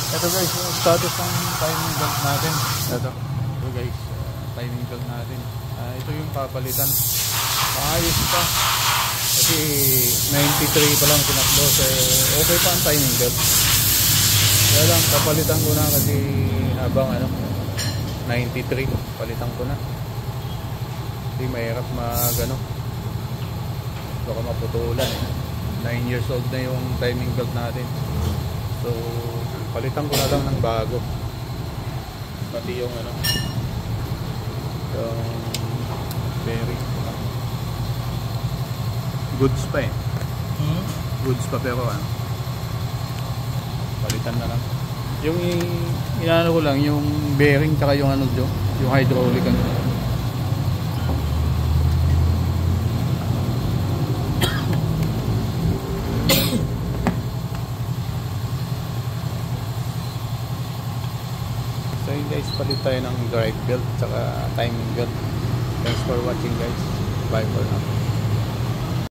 Ito guys, yung status ng timing belt natin. Ito guys, timing belt natin. Ito yung papalitan. Maayos pa. Kasi 93 pa lang tinakbo. Okay pa ang timing belt. Kaya lang, papalitan ko na kasi habang 93, palitan ko na. Kasi mahirap baka maputulan 9 years old na yung timing belt natin. So palitan ko na lang ng bago. Pati yung yung bearing. Goods pa goods pa, pero palitan na lang. Yung inaano ko lang yung bearing tsaka yung yung hydraulic So yun guys, palit tayo ng drive belt tsaka timing belt. Thanks for watching guys. Bye for now.